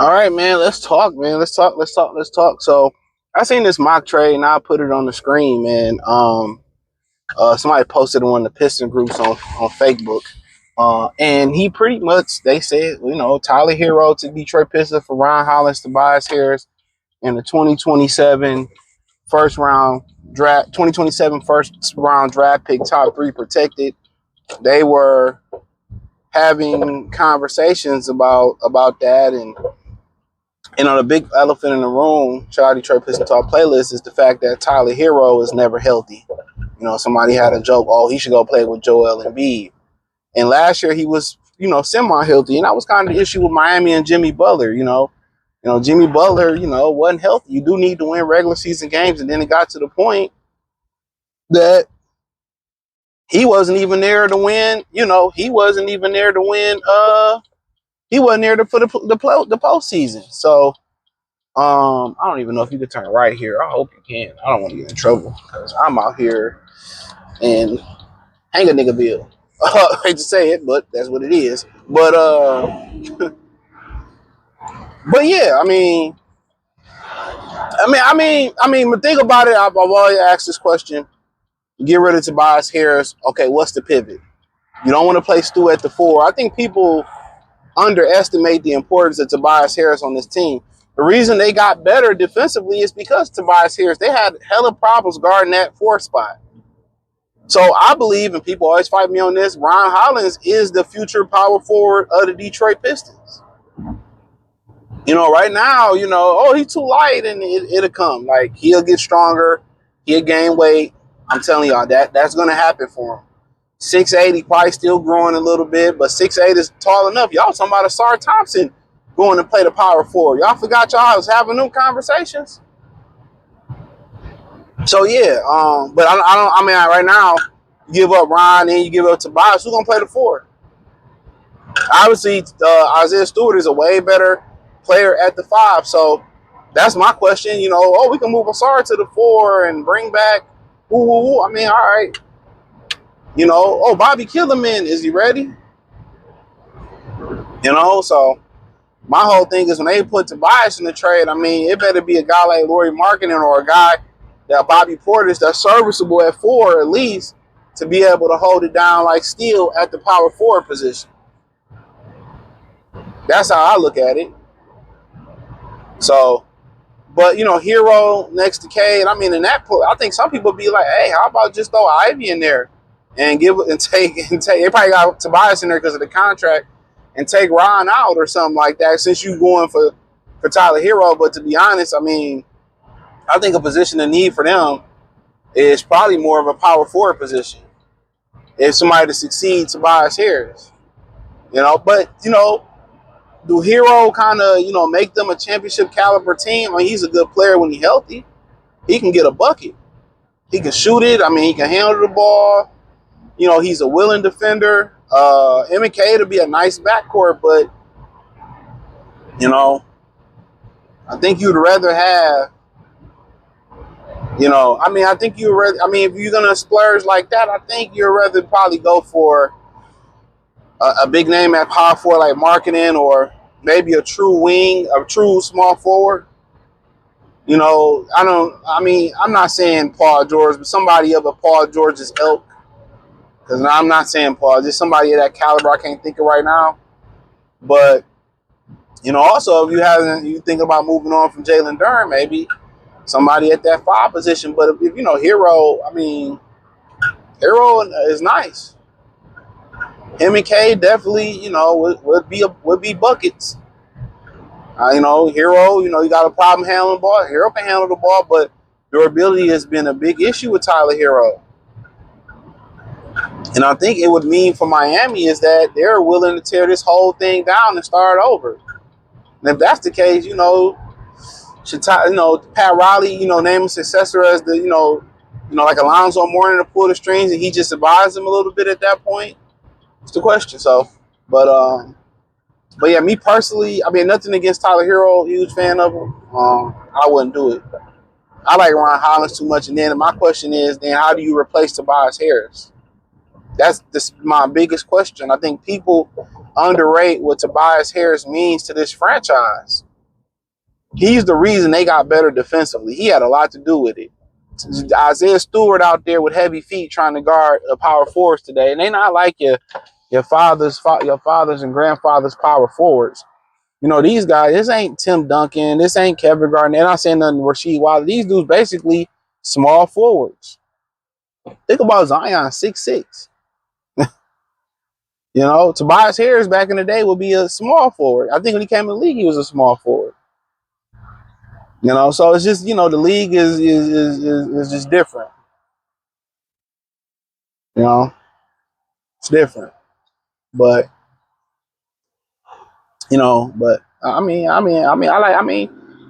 All right, man. Let's talk, man. Let's talk. So I seen this mock trade, and I put it on the screen, man. Somebody posted it on the Piston groups on Facebook. And he pretty much they said, Tyler Herro to Detroit Pistons for Ron Hollins, Tobias Harris, and the 2027 first round draft, 2027 first round draft pick, top 3 protected. They were having conversations about that, and the big elephant in the room, shout out Detroit Pistons Talk playlist, is the fact that Tyler Herro is never healthy. Somebody had a joke, oh, he should go play with Joel Embiid. And last year he was, semi-healthy, and that was kind of the issue with Miami and Jimmy Butler. Jimmy Butler, wasn't healthy. You do need to win regular season games, and then it got to the point that he wasn't even there to win. He wasn't even there to win. He wasn't there for the postseason. So I don't even know if you can turn right here. I hope you can. I don't want to get in trouble because I'm out here and hang a nigga bill. I hate to say it, but that's what it is. But but yeah, but think about it. I've always asked this question. Get rid of Tobias Harris. Okay, what's the pivot? You don't want to play Stu at the 4. I think people underestimate the importance of Tobias Harris on this team. The reason they got better defensively is because Tobias Harris, they had hella problems guarding that 4 spot. So I believe, and people always fight me on this, Ron Hollins is the future power forward of the Detroit Pistons. Right now, oh, he's too light, and it'll come. Like, he'll get stronger. He'll gain weight. I'm telling y'all, that's going to happen for him. 6'8", he probably still growing a little bit, but 6'8" is tall enough. Y'all talking about Asar Thompson going to play the power forward. Y'all forgot y'all was having them conversations. So yeah, but right now, you give up Ron and you give up Tobias. Who's gonna play the 4? Obviously, Isaiah Stewart is a way better player at the 5. So that's my question. Oh, we can move Asar to the 4 and bring back. All right. Oh, Bobby Killerman, is he ready? So my whole thing is when they put Tobias in the trade, it better be a guy like Lauri Markkanen or a guy that Bobby Portis that's serviceable at 4 at least to be able to hold it down like Steele at the power forward position. That's how I look at it. So, but Herro next to Cade, in that point, I think some people be like, hey, how about just throw Ivy in there and take. They probably got Tobias in there because of the contract and take Ron out or something like that since you going for Tyler Herro. But to be honest, I think a position of need for them is probably more of a power forward position. If somebody to succeed Tobias Harris, but do Herro kind of make them a championship caliber team? He's a good player when he's healthy. He can get a bucket. He can shoot it. He can handle the ball. He's a willing defender. Him and Cade would be a nice backcourt, but I think you'd rather have. I think you'd rather. If you're gonna splurge like that, I think you'd rather probably go for a big name at power forward like Markkanen, or maybe a true wing, a true small forward. I'm not saying Paul George, but somebody of a Paul George's ilk. Because I'm not saying Paul, just somebody of that caliber I can't think of right now. But, also if you think about moving on from Jalen Duren, maybe somebody at that 5 position. But if Herro, Herro is nice. Him and Cade definitely, would be buckets. Herro, you got a problem handling the ball. Herro can handle the ball, but durability has been a big issue with Tyler Herro. And I think it would mean for Miami is that they're willing to tear this whole thing down and start over. And if that's the case, should Pat Riley, name a successor as the, like Alonzo Mourning to pull the strings, and he just advised him a little bit at that point. It's the question. So, but yeah, me personally, nothing against Tyler Herro, huge fan of him. I wouldn't do it. I like Ron Hollins too much. And then my question is, then how do you replace Tobias Harris? That's my biggest question. I think people underrate what Tobias Harris means to this franchise. He's the reason they got better defensively. He had a lot to do with it. Isaiah Stewart out there with heavy feet trying to guard a power forwards today, and they not like your fathers and grandfathers power forwards. You know, these guys, this ain't Tim Duncan, this ain't Kevin Garnett. They're not saying nothing Rasheed Wallace. These dudes basically small forwards. Think about Zion, 6'6". You know, Tobias Harris back in the day would be a small forward. I think when he came in the league, he was a small forward. You know, so it's just, you know, the league is just different. You know, it's different. But you know, but I mean,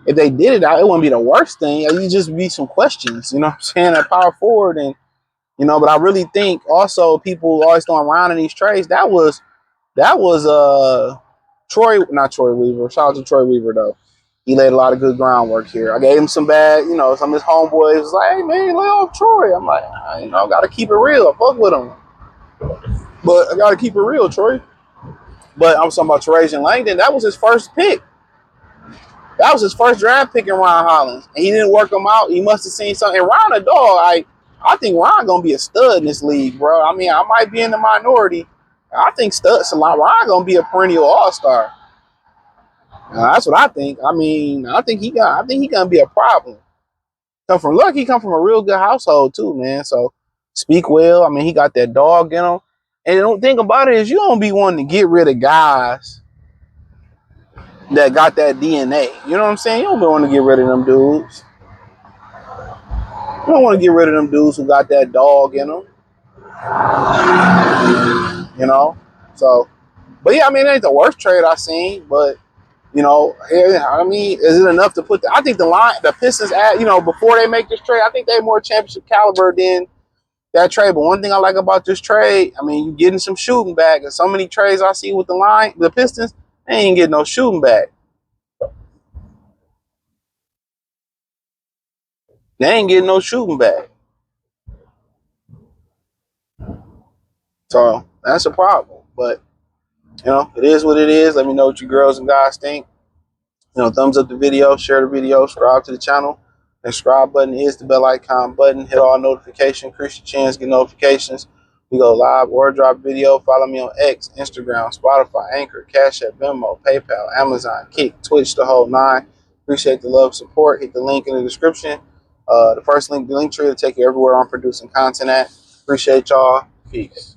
if they did it, it wouldn't be the worst thing. It'd just be some questions, you know what I'm saying, at power forward. And, you know, but I really think also people always throwing around in these trades. That was not Troy Weaver. Shout out to Troy Weaver though. He laid a lot of good groundwork here. I gave him some bad, you know, some of his homeboys was like, hey man, lay off Troy. I'm like, you know, gotta keep it real. I fuck with him. But I gotta keep it real, Troy. But I'm talking about Trajan Langdon. That was his first pick. That was his first draft pick in Ron Hollins. And he didn't work him out. He must have seen something. And Ron a dog, I think Ron gonna be a stud in this league, bro. I mean, I might be in the minority. I think Ron gonna be a perennial all-star. That's what I think. I mean, I think he gonna be a problem. He come from a real good household too, man. So speak well. I mean, he got that dog in him. And the thing about it is you don't be wanting to get rid of guys that got that DNA. You know what I'm saying? You don't want to get rid of them dudes. You don't want to get rid of them dudes who got that dog in them. You know? So, but yeah, I mean, it ain't the worst trade I've seen, but, you know, I mean, is it enough to put I think the Pistons, you know, before they make this trade, I think they're more championship caliber than that trade. But one thing I like about this trade, I mean, you getting some shooting back. And so many trades I see with the Pistons, they ain't getting no shooting back. They ain't getting no shooting back. So that's a problem. But, you know, it is what it is. Let me know what you girls and guys think. You know, thumbs up the video, share the video, subscribe to the channel. The subscribe button is the bell icon button. Hit all notifications. Increase your chance, get notifications. We go live or drop video. Follow me on X, Instagram, Spotify, Anchor, Cash App, Venmo, PayPal, Amazon, Kick, Twitch, the whole nine. Appreciate the love, support. Hit the link in the description. The first link, the link tree, will take you everywhere I'm producing content at. Appreciate y'all. Peace.